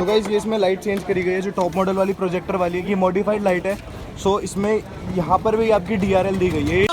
तो गाइस ये इसमें लाइट चेंज करी गई है, जो टॉप मॉडल वाली प्रोजेक्टर वाली है कि मॉडिफाइड लाइट है। सो इसमें यहाँ पर भी आपकी DRL दी गई है।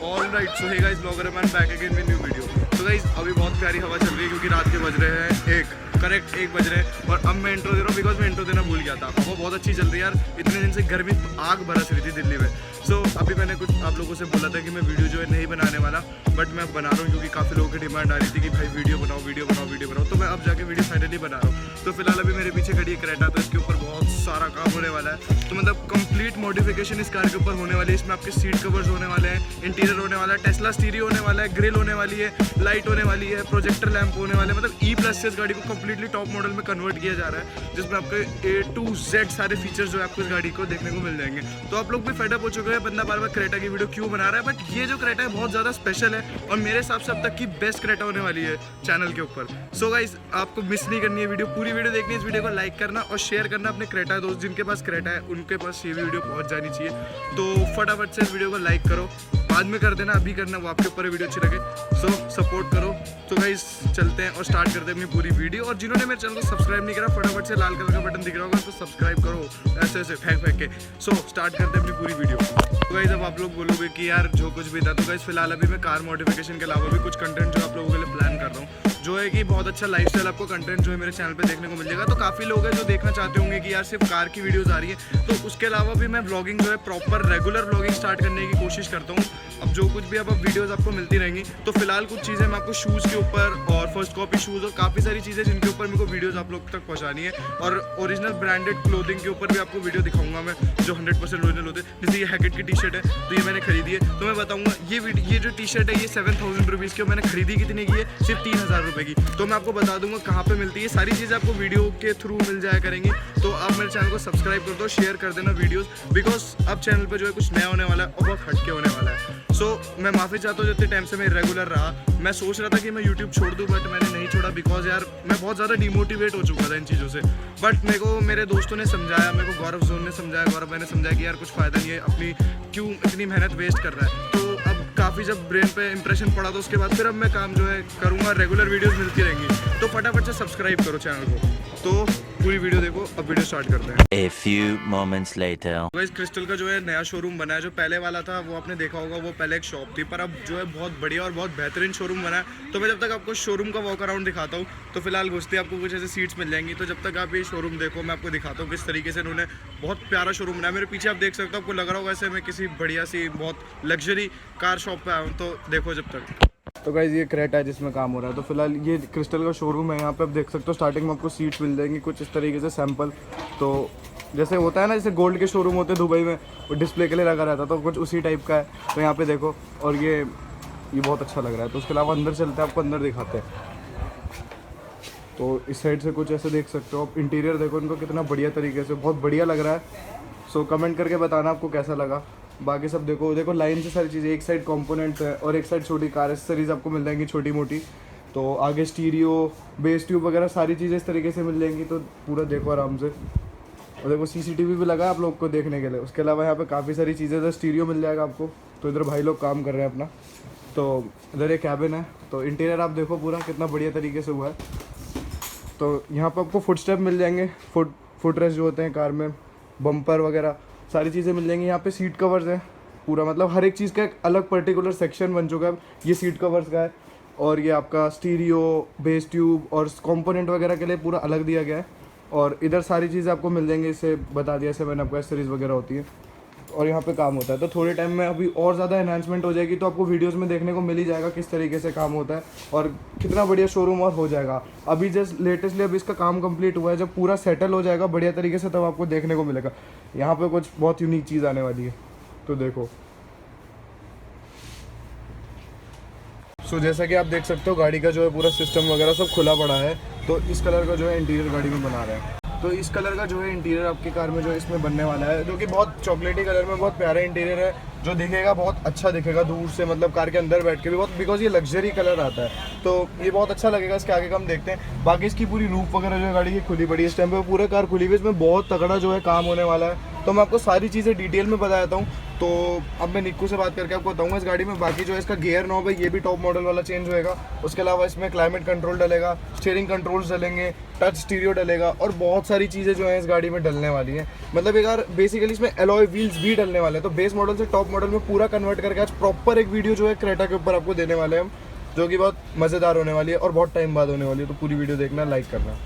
Alright, so hey guys, blogger man back again with new video. तो गाइस अभी बहुत प्यारी हवा चल रही है क्योंकि रात के बज रहे हैं 1, करेक्ट 1 बज रहे हैं। और अब मैं इंट्रो दे रहा हूँ बिकॉज मैं इंट्रो देना भूल गया था। हवा बहुत अच्छी चल रही है यार, इतने दिन से गर्मी आग बरस रही थी दिल्ली में। सो अभी मैंने कुछ आप लोगों से बोला था कि मैं वीडियो जो है नहीं बनाने वाला, बट मैं बना रहा हूँ क्योंकि काफ़ी लोगों की डिमांड आ रही थी कि भाई वीडियो बनाओ वीडियो बनाओ वीडियो बनाओ। तो मैं अब जाके वीडियो फाइनली बना रहा हूँ। तो फिलहाल अभी मेरे पीछे खड़ी है क्रेटा, तो इसके ऊपर बहुत सारा काम होने वाला है। तो मतलब कंप्लीट मॉडिफिकेशन इस कार के ऊपर होने वाली है। इसमें आपके सीट कवर्स होने वाले हैं, इंटीरियर होने वाला है, टेस्ला स्टीरियो होने वाला है, ग्रिल होने वाली है, लाइट होने वाली है, प्रोजेक्टर लैंप होने वाले हैं। मतलब E+ इस गाड़ी को कंप्लीटली टॉप मॉडल में कन्वर्ट किया जा रहा है, जिसमें आपके A to Z सारे फीचर्स जो है आपको इस गाड़ी को देखने को मिल जाएंगे। तो आप लोग भी फेडअप हो चुके हैं बंदा बार बार क्रेटा की वीडियो क्यों बना रहा है, बट ये जो क्रेटा है बहुत ज़्यादा स्पेशल है और मेरे हिसाब से अब तक की बेस्ट क्रेटा होने वाली है चैनल के ऊपर। सो गाइस आपको मिस नहीं करनी है वीडियो, पूरी वीडियो देखनी है। इस वीडियो को लाइक करना और शेयर करना अपने क्रेटा दोस्त जिनके पास क्रेटा है, उनके पास ये वीडियो पहुंच जानी चाहिए। तो फटाफट से इस वीडियो को लाइक करो, बाद में कर देना, अभी करना, वो आपके ऊपर वीडियो अच्छी लगे। सो सपोर्ट करो। तो गाइस चलते हैं और स्टार्ट करते हैं अपनी पूरी वीडियो। और जिन्होंने मेरे चैनल को सब्सक्राइब नहीं करा, फटाफट से लाल कलर का बटन दिख रहा होगा तो सब्सक्राइब करो, ऐसे ऐसे फेंक के। सो स्टार्ट करते हैं अपनी पूरी वीडियो। तो गाइस अब आप लोग बोलोगे कि यार जो कुछ भी था, तो गाइस फिलहाल अभी मैं कार मॉडिफिकेशन के अलावा भी कुछ कंटेंट जो आप लोगों के लिए प्लान कर रहा हूँ, जो है कि बहुत अच्छा लाइफस्टाइल आपको कंटेंट जो है मेरे चैनल पे देखने को मिल जाएगा। तो काफ़ी लोग हैं जो देखना चाहते होंगे कि यार सिर्फ कार की वीडियोस आ रही है, तो उसके अलावा भी मैं व्लॉगिंग जो है प्रॉपर रेगुलर व्लॉगिंग स्टार्ट करने की कोशिश करता हूँ। अब जो कुछ भी अब वीडियोस आपको मिलती रहेंगी। तो फिलहाल कुछ चीज़ें मैं आपको शूज़ के ऊपर और फर्स्ट कॉपी शूज़ और काफ़ी सारी चीज़ें जिनके ऊपर मेरे को वीडियोस आप लोग तक पहुँचानी है, और ओरिजिनल ब्रांडेड क्लोथिंग के ऊपर भी आपको वीडियो दिखाऊंगा मैं, जो 100% ओरिजिनल होते हैं। जैसे ये हैकेट की टी-शर्ट है, तो ये मैंने खरीदी है, तो मैं बताऊँगा ये जो टी-शर्ट है ये 7000 रुपीज़ की, मैंने खरीदी कितने की है, सिर्फ 3000 रुपये की। तो मैं आपको बता दूंगा कहाँ पे मिलती है, सारी चीज़ें आपको वीडियो के थ्रू मिल जाया करेंगी। तो आप मेरे चैनल को सब्सक्राइब कर दो, शेयर कर देना वीडियोस, बिकॉज अब चैनल पे जो है कुछ नया होने वाला है और बहुत हटके होने वाला है। सो मैं माफ़ी चाहता हूँ जितने टाइम से मैं इरेगुलर रहा। मैं सोच रहा था कि मैं यूट्यूब छोड़ दूँ, बट मैंने नहीं छोड़ा बिकॉज यार मैं बहुत ज़्यादा डिमोटिवेट हो चुका था इन चीज़ों से। बट मेरे को मेरे दोस्तों ने समझाया, मेरे को गौरव जोन ने समझाया, गौरव मैंने समझाया कि यार कुछ फ़ायदा नहीं है, अपनी क्यों इतनी मेहनत वेस्ट कर रहा है। तो अब काफ़ी जब ब्रेन पे इंप्रेशन पड़ा, तो उसके बाद फिर अब मैं काम जो है करूँगा, रेगुलर वीडियोस मिलती रहेंगी। तो फटाफट से सब्सक्राइब करो चैनल को। तो पूरी वीडियो देखो, अब वीडियो स्टार्ट करते हैं। A few moments later. Guys crystal का जो है नया शोरूम बना है। जो पहले वाला था वो आपने देखा होगा, वो पहले एक शॉप थी, पर अब जो है बहुत बढ़िया और बहुत बेहतरीन शोरूम बना है। तो मैं जब तक आपको शोरूम का वॉक अराउंड दिखाता हूँ, तो फिलहाल घुसते आपको कुछ ऐसे सीट्स मिल जाएंगी। तो जब तक आप ये शोरूम देखो, मैं आपको दिखाता हूँ किस तरीके से इन्होंने बहुत प्यारा शोरूम बनाया। मेरे पीछे आप देख सकते हो, आपको लग रहा होगा ऐसे मैं किसी बढ़िया सी बहुत लग्जरी कार शॉप पे आया हूँ। तो देखो जब तक। तो गाइस ये क्रेटा है जिसमें काम हो रहा है। तो फिलहाल ये क्रिस्टल का शोरूम है, यहाँ पे आप देख सकते हो स्टार्टिंग में आपको सीट्स मिल जाएंगी कुछ इस तरीके से सैंपल। तो जैसे होता है ना, जैसे गोल्ड के शोरूम होते हैं दुबई में, वो डिस्प्ले के लिए लगा रहता, तो कुछ उसी टाइप का है। तो यहाँ पे देखो, और ये बहुत अच्छा लग रहा है। तो उसके अलावा अंदर चलते हैं, आपको अंदर दिखाते हैं। तो इस साइड से कुछ ऐसे देख सकते हो आप। इंटीरियर देखो इनको कितना बढ़िया तरीके से, बहुत बढ़िया लग रहा है। सो कमेंट करके बताना आपको कैसा लगा। बाकी सब देखो लाइन से सारी चीज़ें, एक साइड कंपोनेंट्स है और एक साइड छोटी कार एक्सेसरीज आपको मिल जाएंगी छोटी मोटी। तो आगे स्टीरियो, बेस ट्यूब वगैरह सारी चीज़ें इस तरीके से मिल जाएंगी। तो पूरा देखो आराम से। और देखो CCTV भी लगा है आप लोग को देखने के लिए। उसके अलावा यहाँ पे काफ़ी सारी चीज़ें, तो स्टीरियो मिल जाएगा आपको। तो इधर भाई लोग काम कर रहे हैं अपना। तो इधर एक कैबिन है। तो इंटीरियर आप देखो पूरा कितना बढ़िया तरीके से हुआ है। तो यहाँ पर आपको फुट स्टेप मिल जाएंगे, फुट रेस्ट जो होते हैं कार में, बम्पर वगैरह सारी चीज़ें मिल जाएंगी। यहाँ पे सीट कवर्स है पूरा, मतलब हर एक चीज़ का एक अलग पर्टिकुलर सेक्शन बन चुका है। ये सीट कवर्स का है, और ये आपका स्टीरियो, बेस ट्यूब और कंपोनेंट वगैरह के लिए पूरा अलग दिया गया है। और इधर सारी चीज़ें आपको मिल जाएंगी, इसे बता दिया, से मैंने आपको एक्सेसरीज वगैरह होती है। और यहाँ पे काम होता है। तो थोड़े टाइम में अभी और ज़्यादा एनहांसमेंट हो जाएगी, तो आपको वीडियोस में देखने को मिल ही जाएगा किस तरीके से काम होता है और कितना बढ़िया शोरूम और हो जाएगा। अभी जस्ट लेटेस्टली अभी इसका काम कंप्लीट हुआ है, जब पूरा सेटल हो जाएगा बढ़िया तरीके से, तब आपको देखने को मिलेगा। यहाँ पे कुछ बहुत यूनिक चीज़ आने वाली है, तो देखो। सो जैसा कि आप देख सकते हो, गाड़ी का जो है पूरा सिस्टम वगैरह सब खुला पड़ा है। तो इस कलर का जो है इंटीरियर गाड़ी में बना रहे हैं। तो इस कलर का जो है इंटीरियर आपकी कार में जो है इसमें बनने वाला है, जो कि बहुत चॉकलेटी कलर में बहुत प्यारा इंटीरियर है, जो दिखेगा बहुत अच्छा दिखेगा दूर से, मतलब कार के अंदर बैठ के भी बहुत, बिकॉज ये लग्जरी कलर आता है तो ये बहुत अच्छा लगेगा। इसके आगे का हम देखते हैं। बाकी इसकी पूरी रूफ वगैरह जो है गाड़ी की खुली पड़ी है इस टाइम पे, पूरा कार खुली हुई है, इसमें बहुत तगड़ा जो है काम होने वाला है। तो मैं आपको सारी चीज़ें डिटेल में बता देता हूँ। तो अब मैं निक्कू से बात करके आपको बताऊंगा इस गाड़ी में। बाकी जो है इसका गियर नॉब है ये भी टॉप मॉडल वाला चेंज होएगा। उसके अलावा इसमें क्लाइमेट कंट्रोल डलेगा, स्टीयरिंग कंट्रोल्स डलेंगे, टच स्टीरियो डलेगा और बहुत सारी चीज़ें जो है इस गाड़ी में डलने वाली हैं। मतलब एक बार बेसिकली इसमें एलॉय व्हील्स भी डलने वाले हैं। तो बेस मॉडल से टॉप मॉडल में पूरा कन्वर्ट करके आज प्रॉपर एक वीडियो जो है क्रेटा के ऊपर आपको देने वाले हैं हम, जो कि बहुत मज़ेदार होने वाली है और बहुत टाइम बाद होने वाली है। तो पूरी वीडियो देखना, लाइक करना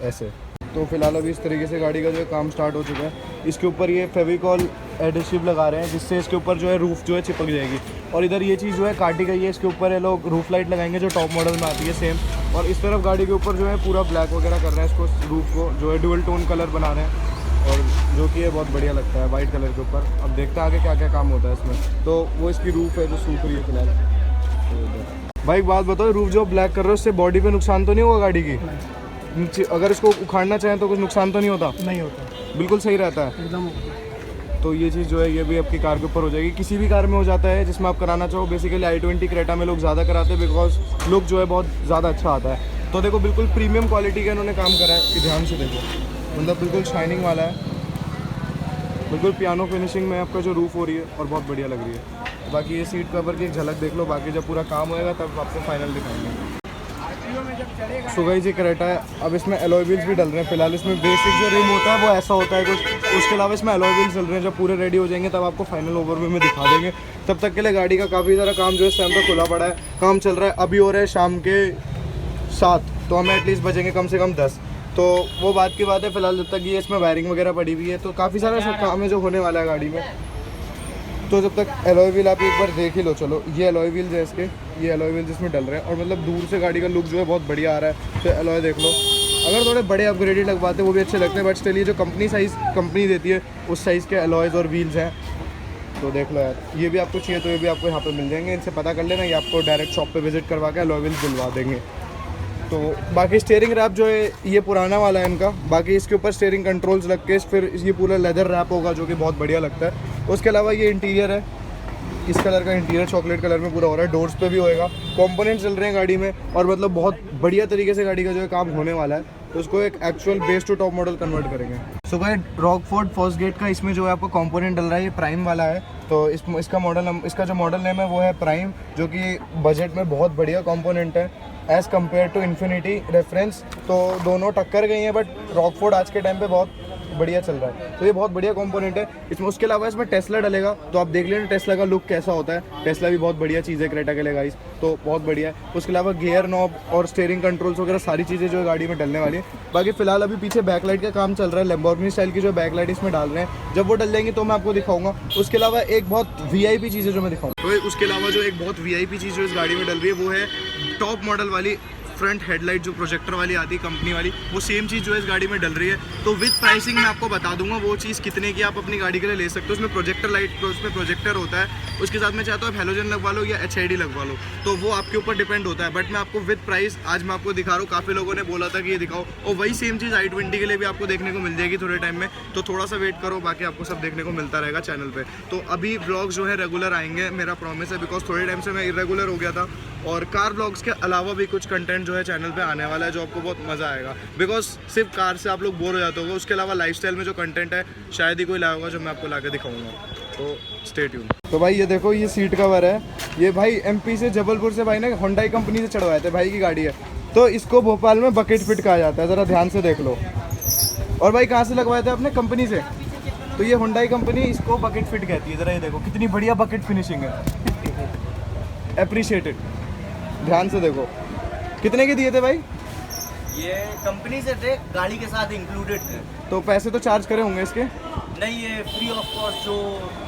ऐसे। तो फिलहाल अभी इस तरीके से गाड़ी का जो है काम स्टार्ट हो चुका है। इसके ऊपर ये फेविकॉल एडहेसिव लगा रहे हैं जिससे इसके ऊपर जो है रूफ जो है चिपक जाएगी। और इधर ये चीज़ जो है काटी गई है, इसके ऊपर ये लोग रूफ लाइट लगाएंगे जो टॉप मॉडल में आती है सेम। और इस तरफ गाड़ी के ऊपर जो है पूरा ब्लैक वगैरह कर रहे हैं, इसको रूफ को जो है डुअल टोन कलर बना रहे हैं, और जो कि ये बहुत बढ़िया लगता है वाइट कलर के ऊपर। अब देखते हैं आगे क्या क्या काम होता है इसमें। तो वो इसकी रूफ है जो सूख रही है फिलहाल। भाई एक बात बताओ, रूफ जो ब्लैक कर रहे हो उससे बॉडी पे नुकसान तो नहीं होगा गाड़ी की? अगर इसको उखाड़ना चाहें तो कुछ नुकसान तो नहीं होता? नहीं होता, बिल्कुल सही रहता है एकदम। तो ये चीज़ जो है ये भी आपकी कार के ऊपर हो जाएगी। किसी भी कार में हो जाता है जिसमें आप कराना चाहो। बेसिकली i20 क्रेटा में लोग ज़्यादा कराते हैं बिकॉज लुक जो है बहुत ज़्यादा अच्छा आता है। तो देखो बिल्कुल प्रीमियम क्वालिटी का इन्होंने काम करा है, ध्यान से देखो, मतलब बिल्कुल शाइनिंग वाला है, बिल्कुल पियानो फिनिशिंग में आपका जो रूफ हो रही है और बहुत बढ़िया लग रही है। बाकी ये सीट कवर की एक झलक देख लो, बाकी जब पूरा काम होएगा तब आपको फाइनल दिखाएंगे। सो गाइस ये क्रेटा है। अब इसमें एलॉय व्हील्स भी डल रहे हैं। फिलहाल इसमें बेसिक जो रिम होता है वो ऐसा होता है कुछ, उसके अलावा इसमें एलॉय व्हील्स डल रहे हैं। जब पूरे रेडी हो जाएंगे तब आपको फाइनल ओवरव्यू में दिखा देंगे। तब तक के लिए गाड़ी का काफ़ी सारा काम जो है इस टाइम पर खुला पड़ा है, काम चल रहा है। अभी हो रहा है शाम के 7, तो हमें एटलीस्ट बचेंगे कम से कम 10। तो वो बात की बात है। फिलहाल जब तक ये इसमें वायरिंग वगैरह पड़ी हुई है तो काफ़ी सारा काम है जो होने वाला है गाड़ी में। तो जब तक एलॉय व्हील आप एक बार देख ही लो। चलो ये एलॉय व्हील्स है इसके, ये एलॉय व्हील्स इसमें डल रहे हैं और मतलब दूर से गाड़ी का लुक जो है बहुत बढ़िया आ रहा है। तो एलॉय देख लो, अगर थोड़े बड़े अपग्रेडेड लगवाते हैं वो भी अच्छे लगते हैं, बट स्टिल ये जो कंपनी देती है उस साइज़ के एलॉयज़ और व्हील्स हैं। तो देख लो यार, ये भी आपको चाहिए तो ये भी आपको यहाँ पर मिल जाएंगे। इनसे पता कर लेना, ये आपको डायरेक्ट शॉप पर विजिट करवा के एलॉय व्हील्स दिलवा देंगे। तो बाकी स्टीयरिंग रैप जो है ये पुराना वाला है इनका। बाकी इसके ऊपर स्टीयरिंग कंट्रोल्स लग के फिर ये पूरा लेदर रैप होगा जो कि बहुत बढ़िया लगता है। उसके अलावा ये इंटीरियर है, इस कलर का इंटीरियर चॉकलेट कलर में पूरा हो रहा है। डोर्स पे भी होएगा, कंपोनेंट्स चल रहे हैं गाड़ी में और मतलब बहुत बढ़िया तरीके से गाड़ी का जो है काम होने वाला है। तो उसको एक actual base to top model convert करेंगे। सो भाई रॉकफोर्ड फर्स्ट गेट का इसमें जो है आपको कंपोनेंट डल रहा है ये प्राइम वाला है। तो इसका जो मॉडल नेम है वो है प्राइम, जो कि बजट में बहुत बढ़िया कंपोनेंट है as compare to infinity reference. तो दोनों टक्कर गई हैं, बट रॉकफोर्ड आज के टाइम पे बहुत बढ़िया चल रहा है। तो ये बहुत बढ़िया कंपोनेंट है इसमें। उसके अलावा इसमें टेस्ला डलेगा, तो आप देख लेना टेस्ला का लुक कैसा होता है। टेस्ला भी बहुत बढ़िया चीज़ है क्रेटा के लिए गाइस, तो बहुत बढ़िया है। उसके अलावा गियर नॉब और स्टीयरिंग कंट्रोल्स वगैरह सारी चीज़ें जो है गाड़ी में डलने वाली है। बाकी फिलहाल अभी पीछे बैकलाइट का काम चल रहा है, लैम्बोर्गिनी स्टाइल की जो बैकलाइट इसमें डाल रहे हैं। जब वो डल जाएंगी तो मैं आपको दिखाऊंगा। उसके अलावा एक बहुत VIP चीज़ है जो मैं दिखाऊंगा। तो उसके अलावा जो एक बहुत VIP चीज़ जो इस गाड़ी में डल रही है वो है टॉप मॉडल वाली फ्रंट हेडलाइट जो प्रोजेक्टर वाली आती है कंपनी वाली, वो सेम चीज़ जो है इस गाड़ी में डल रही है। तो विद प्राइसिंग मैं आपको बता दूंगा वो चीज़ कितने की आप अपनी गाड़ी के लिए ले सकते हो। उसमें प्रोजेक्टर लाइट, उसमें प्रोजेक्टर होता है, उसके साथ में चाहते हो आप हेलोजन लगवा लो या HID लगवा लो, तो वो आपके ऊपर डिपेंड होता है। बट मैं आपको विद प्राइस आज मैं आपको दिखा रहा हूँ। काफ़ी लोगों ने बोला था कि ये दिखाओ, और वही सेम चीज़ i20 के लिए भी आपको देखने को मिल जाएगी थोड़े टाइम में। तो थोड़ा सा वेट करो, बाकी आपको सब देखने को मिलता रहेगा चैनल पर। तो अभी ब्लॉग्स जो है रेगुलर आएंगे, मेरा प्रॉमिस है, बिकॉज थोड़े टाइम से मैं इरेगुलर हो गया था। और कार ब्लॉग्स के अलावा भी कुछ कंटेंट जो है चैनल पे आने वाला है जो आपको बहुत मज़ा आएगा, बिकॉज सिर्फ कार से आप लोग बोर हो जाते होगे। उसके अलावा लाइफस्टाइल में जो कंटेंट है शायद ही कोई लाया होगा जो मैं आपको ला के दिखाऊंगा। तो स्टे ट्यून। तो भाई ये देखो, ये सीट कवर है, ये भाई MP से जबलपुर से भाई ने होंडा कंपनी से चढ़वाए थे, भाई की गाड़ी है। तो इसको भोपाल में बकेट फिट कहा जाता है, ज़रा ध्यान से देख लो। और भाई कहाँ से लगवाए थे अपने? कंपनी से। तो ये होंडा कंपनी इसको बकेट फिट कहती है। ज़रा ये देखो कितनी बढ़िया बकेट फिनिशिंग है, अप्रिशिएटेड। ध्यान से देखो। कितने के दिए थे भाई? ये कंपनी से थे, गाड़ी के साथ इंक्लूडेड थे। तो पैसे तो चार्ज करे होंगे इसके? नहीं, ये फ्री ऑफ कॉस्ट जो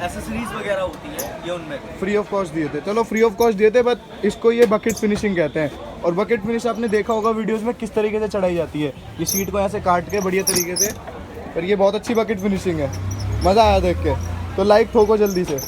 एसेसरीज वगैरह होती है ये उनमें फ्री ऑफ कॉस्ट दिए थे। चलो फ्री ऑफ कॉस्ट दिए थे, बट इसको ये बकेट फिनिशिंग कहते हैं। और बकेट फिनिश आपने देखा होगा वीडियोस में किस तरीके से चढ़ाई जाती है। ये सीट को यहाँ से काट के बढ़िया तरीके से, पर ये बहुत अच्छी बकेट फिनिशिंग है, मज़ा आया देख के। तो लाइक ठोको जल्दी से।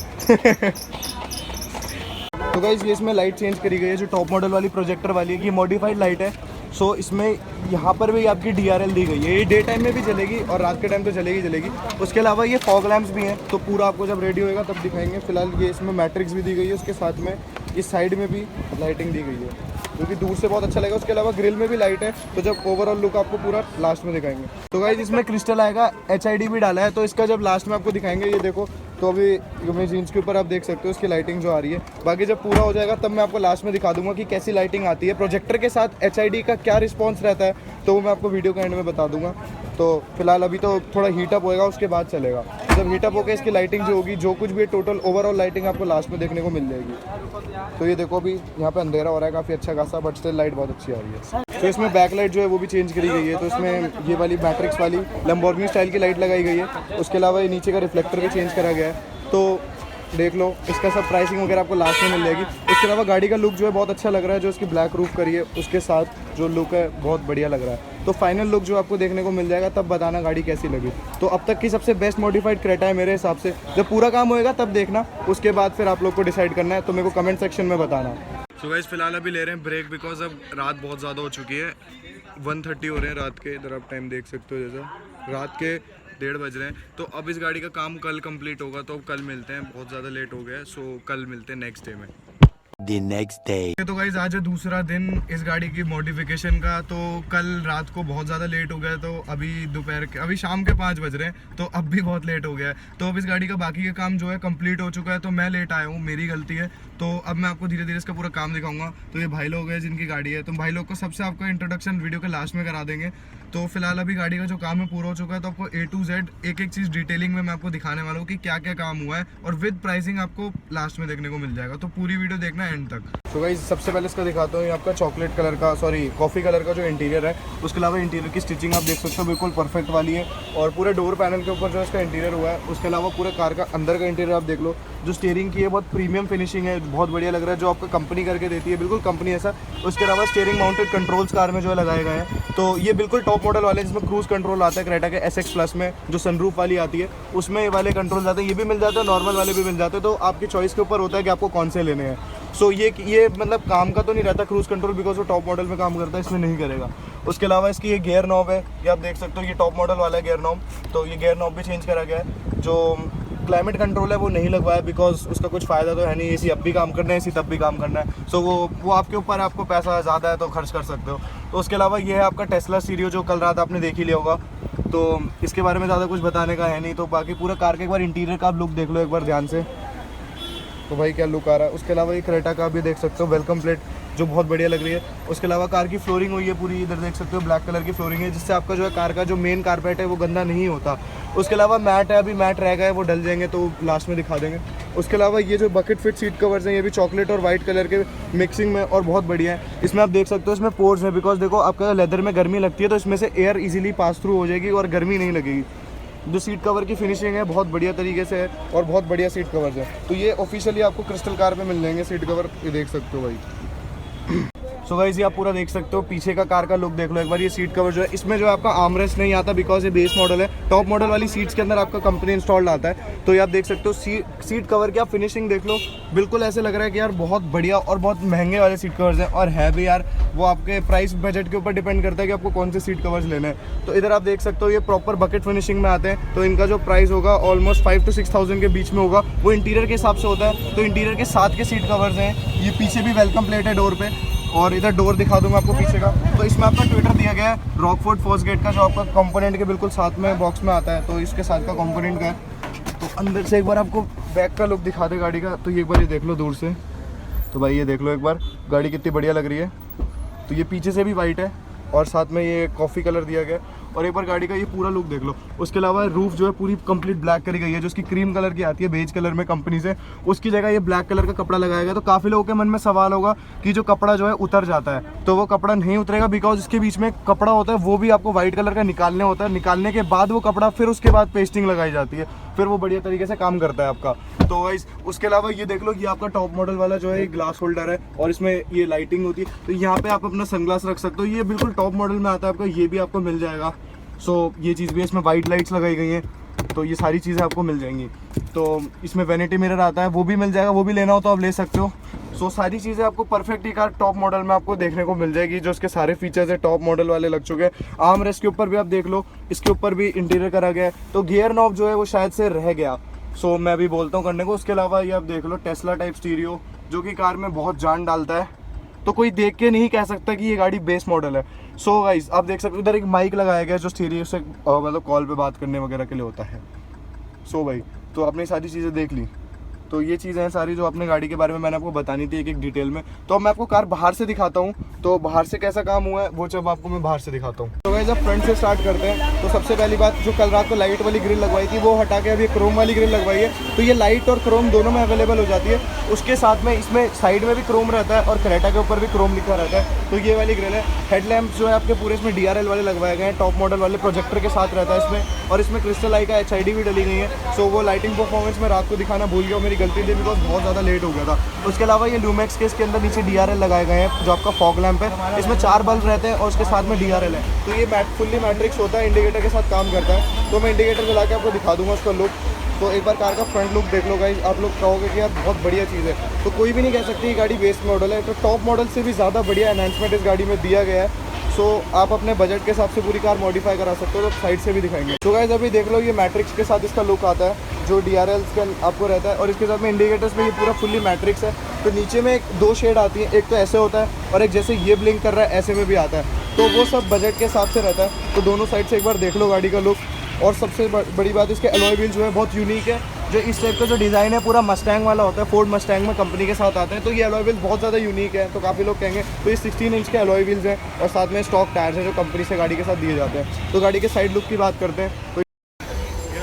तो गाइस ये इसमें लाइट चेंज करी गई है जो टॉप मॉडल वाली प्रोजेक्टर वाली है। ये मॉडिफाइड लाइट है, सो इसमें यहाँ पर भी आपकी DRL दी गई है, ये डे टाइम में भी चलेगी और रात के टाइम तो चलेगी। उसके अलावा ये फॉग लैम्प्स भी हैं, तो पूरा आपको जब रेडी होएगा तब दिखाएंगे। फिलहाल ये इसमें मैट्रिक्स भी दी गई है, उसके साथ में इस साइड में भी लाइटिंग दी गई है, क्योंकि दूर से बहुत अच्छा लगेगा। उसके अलावा ग्रिल में भी लाइट है, तो जब ओवरऑल लुक आपको पूरा लास्ट में दिखाएंगे। तो गाइस इसमें क्रिस्टल आएगा, HID भी डाला है, तो इसका जब लास्ट में आपको दिखाएंगे। ये देखो, तो अभी मेरे जीन्स के ऊपर आप देख सकते हो इसकी लाइटिंग जो आ रही है। बाकी जब पूरा हो जाएगा तब मैं आपको लास्ट में दिखा दूंगा कि कैसी लाइटिंग आती है, प्रोजेक्टर के साथ HID का क्या रिस्पॉन्स रहता है, तो वो मैं आपको वीडियो के एंड में बता दूंगा। तो फिलहाल अभी तो थोड़ा हीटअप होएगा, उसके बाद चलेगा। जब हीटअप होकर इसकी लाइटिंग जो होगी, जो कुछ भी टोटल ओवरऑल लाइटिंग आपको लास्ट में देखने को मिल जाएगी। तो ये देखो, अभी यहाँ पे अंधेरा हो रहा है काफ़ी अच्छा खासा, बट स्टिल लाइट बहुत अच्छी आ रही है। तो इसमें बैक लाइट जो है वो भी चेंज करी गई है, तो इसमें ये वाली मैट्रिक्स वाली लैम्बोर्गिनी स्टाइल की लाइट लगाई गई है। उसके अलावा ये नीचे का रिफ्लेक्टर भी चेंज करा गया है। तो देख लो, इसका सब प्राइसिंग वगैरह आपको लास्ट में मिल जाएगी। उसके अलावा गाड़ी का लुक जो है बहुत अच्छा लग रहा है, जो इसकी ब्लैक रूफ करी है उसके साथ जो लुक है बहुत बढ़िया लग रहा है। तो फाइनल लुक जो आपको देखने को मिल जाएगा, तब बताना गाड़ी कैसी लगी। तो अब तक की सबसे बेस्ट मॉडिफाइड क्रेटा है मेरे हिसाब से। जब पूरा काम होएगा तब देखना, उसके बाद फिर आप लोग को डिसाइड करना है, तो मेरे को कमेंट सेक्शन में बताना। सो गाइस फिलहाल अभी ले रहे हैं ब्रेक, बिकॉज अब रात बहुत ज़्यादा हो चुकी है। 1:30 हो रहे हैं रात के, इधर आप टाइम देख सकते हो, जैसा रात के 1:30 बज रहे हैं। तो अब इस गाड़ी का काम कल कंप्लीट होगा, तो अब कल मिलते हैं। बहुत ज़्यादा लेट हो गया है, सो कल मिलते हैं नेक्स्ट डे में। The next day. तो गाइस आज है दूसरा दिन इस गाड़ी की मॉडिफिकेशन का। तो कल रात को बहुत ज़्यादा लेट हो गया, तो अभी शाम के 5 बज रहे हैं, तो अब भी बहुत लेट हो गया है। तो अब इस गाड़ी का बाकी का काम जो है कंप्लीट हो चुका है, तो मैं लेट आया हूँ, मेरी गलती है। तो अब मैं आपको धीरे धीरे इसका पूरा काम दिखाऊंगा। तो ये भाई लोग हैं जिनकी गाड़ी है, तो भाई लोग को सबसे आपका इंट्रोडक्शन वीडियो के लास्ट में करा देंगे। तो फिलहाल अभी गाड़ी का जो काम है पूरा हो चुका है, तो आपको A to Z एक एक चीज़ डिटेलिंग में मैं आपको दिखाने वाला हूँ कि क्या क्या काम हुआ है, और विद प्राइसिंग आपको लास्ट में देखने को मिल जाएगा। तो पूरी वीडियो देखना एंड तक। तो गाइस सबसे पहले इसका दिखाता हूँ, ये आपका चॉकलेट कलर का, कॉफ़ी कलर का जो इंटीरियर है। उसके अलावा इंटीरियर की स्टिचिंग आप देख सकते हो बिल्कुल परफेक्ट वाली है, और पूरे डोर पैनल के ऊपर जो इसका इंटीरियर हुआ है। उसके अलावा पूरे कार का अंदर का इंटीरियर आप देख लो, जो स्टीयरिंग की है बहुत प्रीमियम फिनिशिंग है, बहुत बढ़िया लग रहा है, जो आपको कंपनी करके देती है, बिल्कुल कंपनी ऐसा। उसके अलावा स्टीयरिंग माउंटेड कंट्रोल्स कार में जो है लगाए गए हैं। तो ये बिल्कुल टॉप मॉडल वाले, जिसमें क्रूज कंट्रोल आता है क्रेटा के SX प्लस में, जो सनरूफ वाली आती है उसमें ये वाले कंट्रोल आते हैं। ये भी मिल जाते हैं, नॉर्मल वाले भी मिल जाते हैं, तो आपकी चॉइस के ऊपर होता है कि आपको कौन से लेने हैं। सो ये मतलब काम का तो नहीं रहता क्रूज कंट्रोल, बिकॉज वो टॉप मॉडल में काम करता है, इसमें नहीं करेगा। उसके अलावा इसकी ये गियर नॉब है, ये आप देख सकते हो, ये टॉप मॉडल वाला है गियर नॉब। तो ये गियर नॉब भी चेंज करा गया है। जो क्लाइमेट कंट्रोल है वो नहीं लगवाया, बिकॉज उसका कुछ फ़ायदा तो है नहीं। AC अब भी काम करना है, AC तब भी काम करना है। सो वो आपके ऊपर है, आपको पैसा ज़्यादा है तो खर्च कर सकते हो। तो उसके अलावा ये है आपका टेस्ला सीरियो, जो कल रात आपने देख ही लिया होगा। तो इसके बारे में ज़्यादा कुछ बताने का है नहीं। तो बाकी पूरा कार का एक बार इंटीरियर का आप लुक देख लो एक बार ध्यान से, तो भाई क्या लुक आ रहा है। उसके अलावा ये क्रेटा का भी देख सकते हो वेलकम प्लेट, जो बहुत बढ़िया लग रही है। उसके अलावा कार की फ्लोरिंग हुई है पूरी, इधर देख सकते हो ब्लैक कलर की फ्लोरिंग है, जिससे आपका जो है कार का जो मेन कारपेट है वो गंदा नहीं होता। उसके अलावा मैट है, अभी मैट रह गए, वो डल जाएंगे तो लास्ट में दिखा देंगे। उसके अलावा ये जो बकेट फिट सीट कवर्स हैं, ये भी चॉकलेट और वाइट कलर के मिक्सिंग में और बहुत बढ़िया है। इसमें आप देख सकते हो, इसमें पोर्स है, बिकॉज देखो आपका लेदर में गर्मी लगती है, तो इसमें से एयर इजीली पास थ्रू हो जाएगी और गर्मी नहीं लगेगी। जो सीट कवर की फिनिशिंग है बहुत बढ़िया तरीके से है, और बहुत बढ़िया सीट कवर्स है। तो ये ऑफिशियली आपको क्रिस्टल कार पे मिल जाएंगे सीट कवर, ये देख सकते हो भाई। सो गाइस ये आप पूरा देख सकते हो, पीछे का कार का लुक देख लो एक बार। ये सीट कवर जो है, इसमें जो आपका आर्मरेस्ट नहीं आता, बिकॉज ये बेस मॉडल है। टॉप मॉडल वाली सीट्स के अंदर आपका कंपनी इंस्टॉल्ड आता है। तो ये आप देख सकते हो, सीट कवर की आप फिनिशिंग देख लो, बिल्कुल ऐसे लग रहा है कि यार बहुत बढ़िया और बहुत महंगे वाले सीट कवर्स हैं। और है भी यार, वो आपके प्राइस बजट के ऊपर डिपेंड करता है कि आपको कौन से सीट कवर्स लेने हैं। तो इधर आप देख सकते हो, ये प्रॉपर बकेट फिनिशिंग में आते हैं। तो इनका जो प्राइस होगा ऑलमोस्ट 5 to 6,000 के बीच में होगा, वो इंटीरियर के हिसाब से होता है। तो इंटीरियर के साथ के सीट कवर्स हैं। ये पीछे भी वेलकम प्लेट है डोर पे, और इधर डोर दिखा दूंगा आपको पीछे का। तो इसमें आपका ट्विटर दिया गया है रॉकफोर्ड फर्स्ट गेट का, जो आपका कंपोनेंट के बिल्कुल साथ में बॉक्स में आता है। तो इसके साथ का कंपोनेंट का है। तो अंदर से एक बार आपको बैक का लुक दिखा दे गाड़ी का, तो ये एक बार ये देख लो दूर से। तो भाई ये देख लो एक बार, गाड़ी कितनी बढ़िया लग रही है। तो ये पीछे से भी वाइट है, और साथ में ये कॉफ़ी कलर दिया गया है। और एक बार गाड़ी का ये पूरा लुक देख लो। उसके अलावा रूफ जो है पूरी कंप्लीट ब्लैक करी गई है, जो उसकी क्रीम कलर की आती है बेज कलर में कंपनी से, उसकी जगह ये ब्लैक कलर का कपड़ा लगाया गया। तो काफ़ी लोगों के मन में सवाल होगा कि जो कपड़ा जो है उतर जाता है, तो वो कपड़ा नहीं उतरेगा, बिकॉज इसके बीच में कपड़ा होता है, वो भी आपको व्हाइट कलर का निकालने होता है। निकालने के बाद वो कपड़ा, फिर उसके बाद पेस्टिंग लगाई जाती है, फिर वो बढ़िया तरीके से काम करता है आपका। तो गाइस उसके अलावा ये देख लो, ये आपका टॉप मॉडल वाला जो है ग्लास होल्डर है, और इसमें ये लाइटिंग होती है। तो यहाँ पे आप अपना सनग्लास रख सकते हो, ये बिल्कुल टॉप मॉडल में आता है आपका, ये भी आपको मिल जाएगा। सो ये चीज़ भी है, इसमें वाइट लाइट्स लगाई गई हैं। तो ये सारी चीज़ें आपको मिल जाएंगी। तो इसमें वैनिटी मिरर आता है, वो भी मिल जाएगा, वो भी लेना हो तो आप ले सकते हो। सो सारी चीज़ें आपको परफेक्ट ही कार टॉप मॉडल में आपको देखने को मिल जाएगी। जो इसके सारे फीचर्स है टॉप मॉडल वाले लग चुके हैं। आर्म रेस्ट के ऊपर भी आप देख लो, इसके ऊपर भी इंटीरियर करा गया है। तो गियर नॉब जो है वो शायद से रह गया, सो मैं भी बोलता हूँ करने को। उसके अलावा ये आप देख लो टेस्ला टाइप स्टीरियो, जो कि कार में बहुत जान डालता है। तो कोई देख के नहीं कह सकता कि ये गाड़ी बेस मॉडल है। सो गाइस आप देख सकते हो इधर एक माइक लगाया गया है जो स्टीरियो से मतलब कॉल पे बात करने वगैरह के लिए होता है। सो भाई तो आपने सारी चीज़ें देख ली। तो ये चीज़ें हैं सारी जो अपने गाड़ी के बारे में मैंने आपको बतानी थी एक एक डिटेल में। तो अब मैं आपको कार बाहर से दिखाता हूँ, तो बाहर से कैसा काम हुआ है वो जब आपको मैं बाहर से दिखाता हूँ। तो गाइस अब फ्रंट से स्टार्ट करते हैं। तो सबसे पहली बात, जो कल रात को लाइट वाली ग्रिल लगवाई थी वो हटा के अभी क्रोम वाली ग्रिल लगवाई है। तो ये लाइट और क्रोम दोनों में अवेलेबल हो जाती है। उसके साथ में इसमें साइड में भी क्रोम रहता है और क्रेटा के ऊपर भी क्रोम लिखा रहता है। तो ये वाली ग्रिल है। हेडलैम्प जो है आपके पूरे इसमें DRL वाले लगवाए गए हैं, टॉप मॉडल वाले प्रोजेक्टर के साथ रहता है इसमें। और इसमें क्रिस्टल आई का HID भी डली गई है। सो वो लाइटिंग परफॉर्मेंस में रात को दिखाना भूल गया, मेरी गलती थी बिकॉज बहुत ज़्यादा लेट हो गया था। उसके अलावा ये लूमेक्स के इसके अंदर नीचे DRL लगाए गए हैं, जो आपका फॉग लैंप है। इसमें 4 बल्ब रहते हैं और उसके साथ में DRL है। तो ये फुल्ली मैट्रिक्स होता है, इंडिकेटर के साथ काम करता है। तो मैं इंडिकेटर जला के आपको दिखा दूंगा उसका लुक। तो एक बार कार का फ्रंट लुक देख लो गाइस, आप लोग कहोगे कि यार बहुत बढ़िया चीज़ है। तो कोई भी नहीं कह सकती ये गाड़ी बेस मॉडल है। तो टॉप मॉडल से भी ज़्यादा बढ़िया एनहांसमेंट इस गाड़ी में दिया गया है। सो आप अपने बजट के हिसाब से पूरी कार मॉडिफाई करा सकते हो। तो साइड से भी दिखाएंगे। तो गाइस अभी देख लो, ये मैट्रिक्स के साथ इसका लुक आता है, जो DRL का आपको रहता है। और इसके साथ में इंडिकेटर्स में ये पूरा फुल्ली मैट्रिक्स है। तो नीचे में 2 शेड आती है, एक तो ऐसे होता है और एक जैसे ये ब्लिंक कर रहा है ऐसे में भी आता है। तो वो सब बजट के हिसाब से रहता है। तो दोनों साइड से एक बार देख लो गाड़ी का लुक। और सबसे बड़ी बात, इसके अलॉय व्हील जो है बहुत यूनिक है। जो इस टाइप का जो डिज़ाइन है पूरा मस्टैंग वाला होता है, फोर्ड मस्टैंग में कंपनी के साथ आते हैं। तो ये अलॉय व्हील बहुत ज़्यादा यूनिक है। तो काफ़ी लोग कहेंगे तो ये 16 इंच के अलॉय व्हील्स हैं और साथ में स्टॉक टायर्स हैं जो कंपनी से गाड़ी के साथ दिए जाते हैं। तो गाड़ी के साइड लुक की बात करते हैं।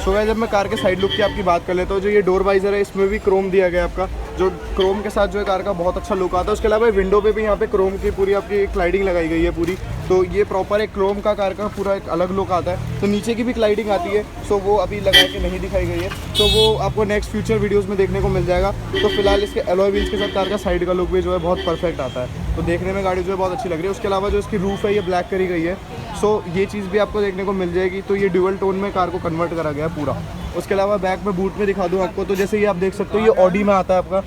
तो जब मैं कार के साइड लुक की आपकी बात कर लेता हूँ, जो ये डोर वाइजर है इसमें भी क्रोम दिया गया है आपका, जो क्रोम के साथ जो है कार का बहुत अच्छा लुक आता है। उसके अलावा विंडो पे भी यहाँ पे क्रोम की पूरी आपकी क्लाइडिंग लगाई गई है पूरी। तो ये प्रॉपर एक क्रोम का कार का पूरा एक अलग लुक आता है। तो नीचे की भी क्लाइडिंग आती है, सो वो अभी लगा के नहीं दिखाई गई है। तो वो आपको नेक्स्ट फ्यूचर वीडियोज़ में देखने को मिल जाएगा। तो फिलहाल इसके अलॉय व्हील्स के साथ कार का साइड का लुक भी जो है बहुत परफेक्ट आता है। तो देखने में गाड़ी जो है बहुत अच्छी लग रही है। उसके अलावा जो इसकी रूफ़ है ये ब्लैक करी गई है। सो ये चीज़ भी आपको देखने को मिल जाएगी। तो ये ड्यूअल टोन में कार को कन्वर्ट करा गया है पूरा। उसके अलावा बैक में बूट में दिखा दूं आपको, तो जैसे ये आप देख सकते हो ये ऑडी में आता है आपका।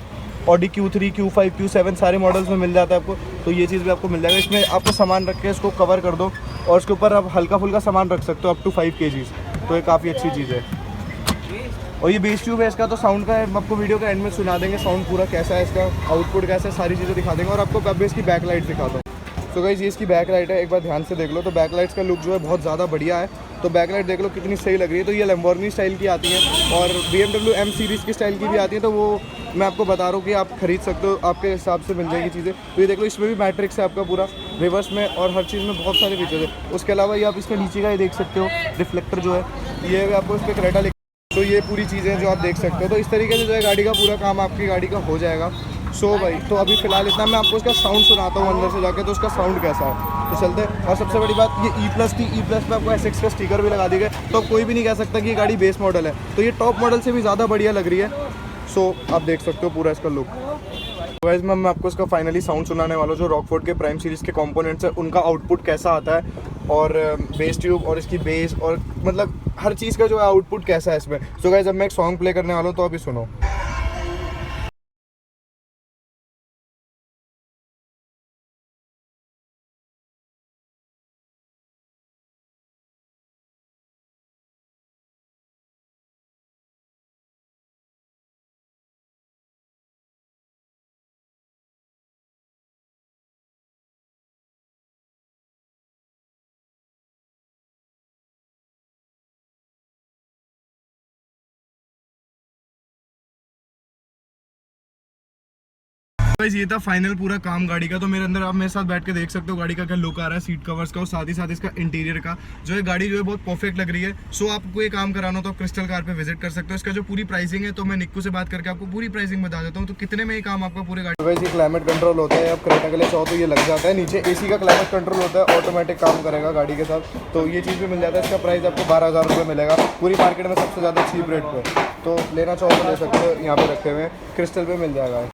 ऑडी Q3, Q5, Q7 सारे मॉडल्स में मिल जाता है आपको। तो ये चीज़ भी आपको मिल जाएगा। इसमें आपको सामान रख के इसको कवर कर दो और उसके ऊपर आप हल्का फुल्का सामान रख सकते हो अप टू 5 kg। तो ये काफ़ी अच्छी चीज़ है। और ये बेस ट्यूब है इसका, तो साउंड का हम आपको वीडियो के एंड में सुना देंगे साउंड पूरा कैसा है, इसका आउटपुट कैसा है, सारी चीज़ें दिखा देंगे। और आपको कब इसकी बैक लाइट दिखाता हूँ। सो गाइस ये इसकी बैक लाइट है, एक बार ध्यान से देख लो। तो बैक लाइट्स का लुक जो है बहुत ज़्यादा बढ़िया है। तो बैक लाइट देख लो कितनी सही लग रही है। तो ये लैम्बोर्गिनी स्टाइल की आती है और BMW M सीरीज़ की स्टाइल की भी आती है। तो वो मैं आपको बता रहा हूँ कि आप खरीद सकते हो, आपके हिसाब से मिल जाएगी चीज़ें। तो ये देख लो, इसमें भी मैट्रिक्स है आपका पूरा रिवर्स में और हर चीज़ में बहुत सारे फीचर्स है। उसके अलावा ये आप इसके नीचे का ही देख सकते हो, रिफ्लेक्टर जो है ये भी आपको इस पर क्रेटा। तो ये पूरी चीज़ें जो आप देख सकते हो। तो इस तरीके से जो है गाड़ी का पूरा काम आपकी गाड़ी का हो जाएगा। सो भाई तो अभी फ़िलहाल इतना, मैं आपको इसका साउंड सुनाता हूँ अंदर से जाके, तो उसका साउंड कैसा है। तो चलते हैं। और सबसे बड़ी बात, ये E+ थी, E+ पे आपको SX का स्टिकर भी लगा दिया गया। तो कोई भी नहीं कह सकता कि ये गाड़ी बेस मॉडल है। तो ये टॉप मॉडल से भी ज़्यादा बढ़िया लग रही है। सो आप देख सकते हो पूरा इसका लुक। गाइस मैं आपको इसका फाइनली साउंड सुनाने वाला हूँ। जो रॉकफोर्ड के प्राइम सीरीज़ के कंपोनेंट्स हैं उनका आउटपुट कैसा आता है, और बेस ट्यूब और इसकी बेस और मतलब हर चीज़ का जो है आउटपुट कैसा है इसमें। सो गाइस अब मैं एक सॉन्ग प्ले करने वाला हूँ, तो अभी सुनो। गाइस ये था फाइनल पूरा काम गाड़ी का। तो मेरे अंदर आप मेरे साथ बैठ के देख सकते हो गाड़ी का क्या लुक आ रहा है सीट कवर्स का, और साथ ही साथ इसका इंटीरियर का जो है गाड़ी जो है बहुत परफेक्ट लग रही है। सो आपको ये काम कराना हो तो आप क्रिस्टल कार पे विजिट कर सकते हो। इसका जो पूरी प्राइसिंग है तो मैं निक्कू से बात करके आपको पूरी प्राइसिंग बता देता हूँ। तो कितने में ये काम आपका पूरे गाड़ी। गाइस ये क्लाइमेट कंट्रोल होता है, आप क्रेटा के लिए चाहो तो ये लग जाता है। नीचे AC का क्लाइमेट कंट्रोल होता है, ऑटोमेटिक काम करेगा गाड़ी के साथ। तो ये चीज़ भी मिल जाता है। इसका प्राइस आपको 12,000 रुपये मिलेगा पूरी मार्केट में सबसे ज़्यादा चीप रेट पे। तो लेना चाहो तो ले सकते हो, यहाँ पे रखे हुए क्रिस्टल पे मिल जाएगा।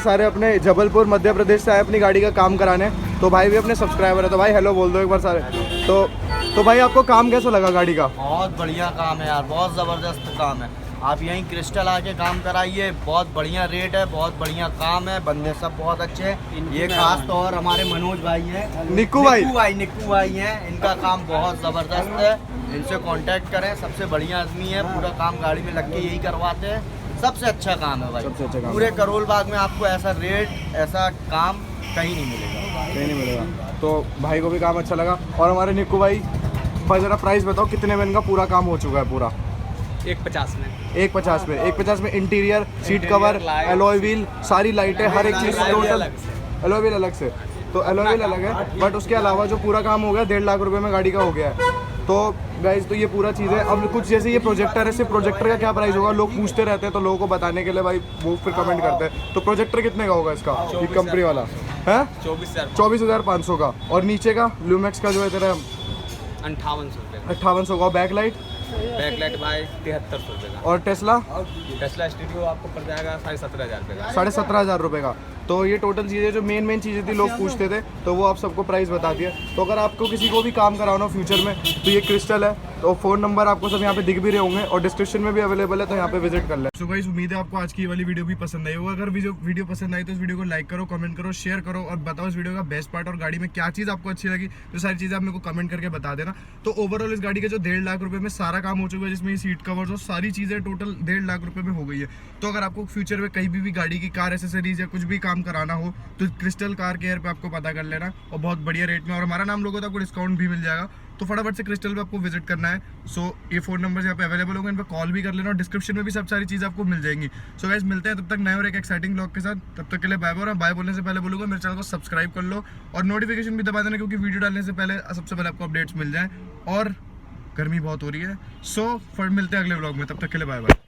सारे अपने जबलपुर मध्य प्रदेश से आए अपनी गाड़ी का काम कराने, तो भाई भी अपने सब्सक्राइबर है, तो भाई हेलो बोल दो एक बार सारे। तो भाई आपको काम कैसा लगा गाड़ी का? बहुत बढ़िया काम है यार, बहुत ज़बरदस्त काम है। आप यहीं क्रिस्टल आके काम कराइए, बहुत बढ़िया रेट है, बहुत बढ़िया काम है, बंदे सब बहुत अच्छे हैं। ये खास तौर हमारे मनोज भाई हैं, निक्कू भाई हैं, इनका काम बहुत ज़बरदस्त है। इनसे कांटेक्ट करें, सबसे बढ़िया आदमी है, पूरा काम गाड़ी में लग के यही करवाते हैं। सबसे अच्छा काम है भाई, सबसे अच्छा काम पूरे करोल बाग में आपको ऐसा रेट, ऐसा काम कहीं नहीं मिलेगा, कहीं नहीं मिलेगा। तो भाई को भी काम अच्छा लगा। और हमारे निक्कू भाई ज़रा प्राइस बताओ कितने में इनका पूरा काम हो चुका है? पूरा 150 में। 150 में interior, seat cover, alloy wheel, सारी लाइटें, हर एक चीज़ टोटल। एलॉय व्हील अलग से, तो एलॉय व्हील अलग है, बट उसके अलावा जो पूरा काम हो गया 1.5 लाख रुपए में गाड़ी का हो गया है। तो गाइज तो ये पूरा चीज़ है। अब कुछ जैसे ये प्रोजेक्टर है, सिर्फ प्रोजेक्टर का क्या प्राइस होगा लोग पूछते रहते हैं, तो लोगों को बताने के लिए भाई वो फिर कमेंट करते हैं। तो प्रोजेक्टर कितने का होगा इसका, ये कंपनी वाला है? 24,500 का। और नीचे का ल्यूमेक्स का जो है तेरा 5800 रुपये। 5800 का। बैक लाइट भाई 7300 रुपये का। और टेस्ला स्टूडियो आपको पड़ जाएगा 17,500 रुपये का। 17,500 रुपये का। तो ये टोटल चीज़ें जो मेन चीज़ें थी लोग पूछते थे, तो वो आप सबको प्राइस बता दिया। तो अगर आपको किसी को भी काम कराना हो फ्यूचर में, तो ये क्रिस्टल है। तो फ़ोन नंबर आपको सब यहाँ पे दिख भी रहे होंगे और डिस्क्रिप्शन में भी अवेलेबल है, तो यहाँ पे विजिट कर लें। सो गाइस उम्मीद है आपको आज की ये वाली वीडियो भी पसंद आई होगा। अगर वीडियो पसंद आई तो इस वीडियो को लाइक करो, कमेंट करो, शेयर करो और बताओ इस वीडियो का बेस्ट पार्ट और गाड़ी में क्या चीज़ आपको अच्छी लगी। तो सारी चीज़ें आप मेरे को कमेंट करके बता देना। तो ओवरऑल इस गाड़ी के जो 1.5 लाख रुपये में सारा काम हो चुका है, जिसमें सीट कवर्स और सारी चीज़ें टोटल 1.5 लाख रुपये में हो गई है। तो अगर आपको फ्यूचर में कहीं भी गाड़ी की कार एसेसरीज या कुछ भी काम कराना हो, तो क्रिस्टल कार केयर पे आपको पता कर लेना, और बहुत बढ़िया रेट में। और हमारा नाम लोगों तो आपको डिस्काउंट भी मिल जाएगा। तो फटाफट से क्रिस्टल पे आपको विजिट करना है। सो ये फ़ोन नंबर यहाँ पे अवेलेबल होंगे, इन पर कॉल भी कर लेना और डिस्क्रिप्शन में भी सब सारी चीज़ आपको मिल जाएंगी। सो गाइस मिलते हैं तब तक नए और एक एक्साइटिंग ब्लॉग के साथ। तब तक के लिए बाय बाय। और बाय बोलने से पहले बोलूँगा मेरे चैनल को सब्सक्राइब कर लो और नोटिफिकेशन भी दबा देना, क्योंकि वीडियो डालने से पहले सबसे पहले आपको अपडेट्स मिल जाए। और गर्मी बहुत हो रही है। सो फिर मिलते हैं अगले ब्लॉग में, तब तक के लिए बाय बाय।